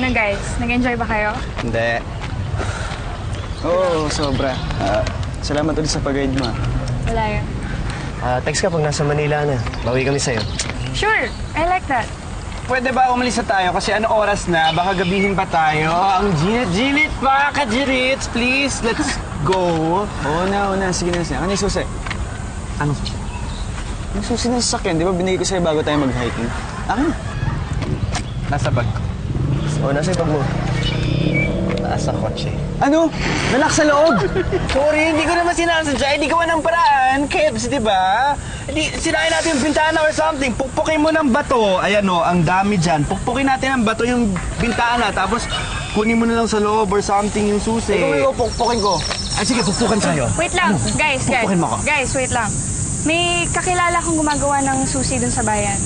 Ano guys, nag-enjoy ba kayo? Hindi. Oo, sobra. Salamat ulit sa pag-guide mo. Wala yun. Text ka pag nasa Manila na. Bawi kami sa'yo. Sure, I like that. Pwede ba umalis na tayo? Kasi ano oras na? Baka gabihin pa tayo. Ang ginit pa, kajirits. Please, let's go. Oo na. Sige na. Ano yung susi? Ano susi? Yung susi na sasakyan. Di ba binigay ko sa'yo bago tayo mag-hiking? Akin na. Nasa bag ko. Oo, nasa ibag mo. Nasa kotse. Ano? Nalak sa loob? Sorry, hindi ko naman sinasadya. Hindi gawa ng paraan. Kebs, di ba? Hindi, sirain natin yung bintana or something. Pukpukin mo ng bato. Ayan o, ang dami dyan. Pukpukin natin ng bato yung bintana. Tapos, kunin mo na lang sa loob or something yung susi. Ikaw, pukpukin ko. Ay, sige, pukpukan tayo. Wait lang, guys. Pukpukin mo ako. Guys, wait lang. May kakilala kong gumagawa ng susi dun sa bayan.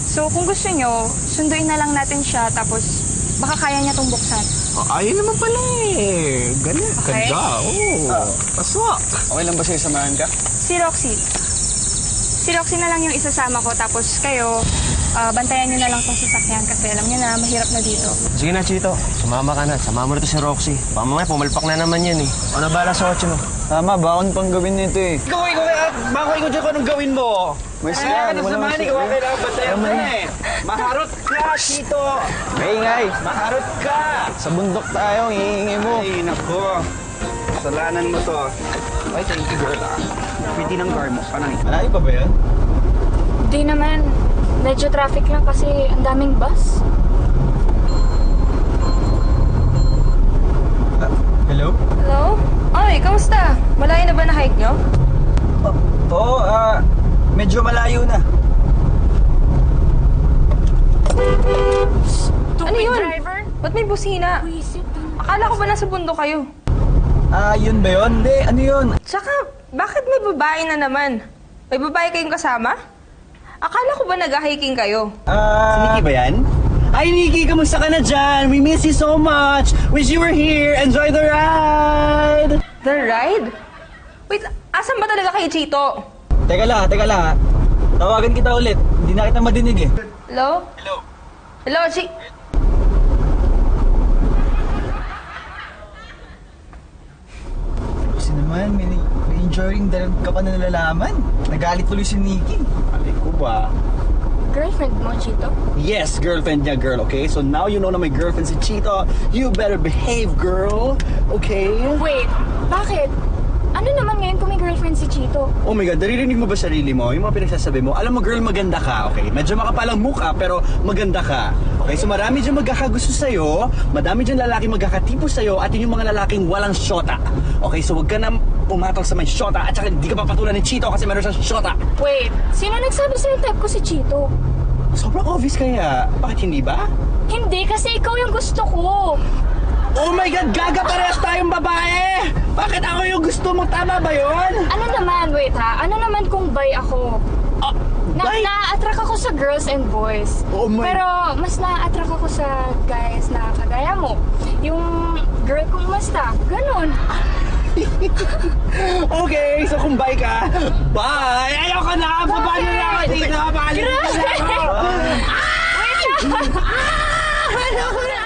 So, kung gusto nyo, sunduin na lang natin siya, tapos baka kaya niya tong buksan. Oh, ayun naman pala eh. Ganun Okay. ka. Oo. Paswak. Okay lang ba sa'yo samahan ka? Si Roxy. Si Roxy na lang yung isasama ko, tapos kayo, bantayan nyo na lang tong sasakyan kasi alam nyo na, mahirap na dito. Sige na, Chito. Sumama ka na. Sama mo na to si Roxy. Baka mamaya pumalpak na naman yan eh. O na bala sa kotse mo. Tama, bakon pang gawin nito eh. Ikaw, bako ikaw dyan kung anong gawin mo. May sila, ano naman ikaw ang kailangan bantayan mo eh. Maharot ka, Chito. Maingay. Maharot ka. Sa bundok tayo, hihingi mo. Ay, nako. Kasalanan mo to. Ay, thank you, girl. Pretty ng car mo. Panay. Malayo pa ba yan? Di naman. Medyo traffic lang kasi ang daming bus. Hello? Hello? Oy, kamusta? Malayo na ba na hike nyo? Oo, medyo malayo na. Ano yun? Driver? Ba't may busina? Akala ko ba nasa bundok kayo? Yun ba yun? Hindi, ano yun? Tsaka, bakit may babae na naman? May babae kayong kasama? Akala ko ba nag-hiking kayo? Si Nikki ba yan? Ay, Nikki, kamusta ka na dyan? We miss you so much. Wish you were here. Enjoy the ride. The ride? Wait, asan ba talaga kayo, Chito? Teka lang. Tawagan kita ulit. Hindi na kita madinig eh. Hello? Hello, Kasi naman, may enjoying ka pa na nalalaman. Nagalit tuloy si Nikki. Alay ko ba? Girlfriend mo, Chito? Yes, girlfriend niya, girl, okay? So now you know na my girlfriend si Chito. You better behave, girl. Okay? Wait, bakit? Ano naman ngayon kung may girlfriend si Chito? Oh my God, naririnig mo ba sarili mo? Yung mga pinagsasabi mo? Alam mo, girl, maganda ka, okay? Medyo makapalang mukha, pero maganda ka. Okay, so marami dyan magkakagusto sa'yo, madami dyan lalaki magkakatipo sa'yo, at yun yung mga lalaking walang syota. Okay, so wag ka na pumatol sa may syota, at saka hindi ka papatulan ni Chito kasi meron siyang syota. Wait, sino nagsabi sa'yo type ko si Chito? Sobrang obvious kaya. Bakit hindi ba? Hindi, kasi ikaw yung gusto ko. Oh my God, gaga, parehas tayong babae! Bakit ako yung gusto mo? Tama ba yun? Ano naman, wait ha, ano naman kung bi ako? Bi? Na-attract ako sa girls and boys. Oh my- Pero mas na-attract ako sa guys na kagaya mo. Yung girl kong masta, ganun. Okay, so kung bye ka, bye! Ayoko na! Baba na lang ako dito! Balik na ako! Wait lang! Ayoko na!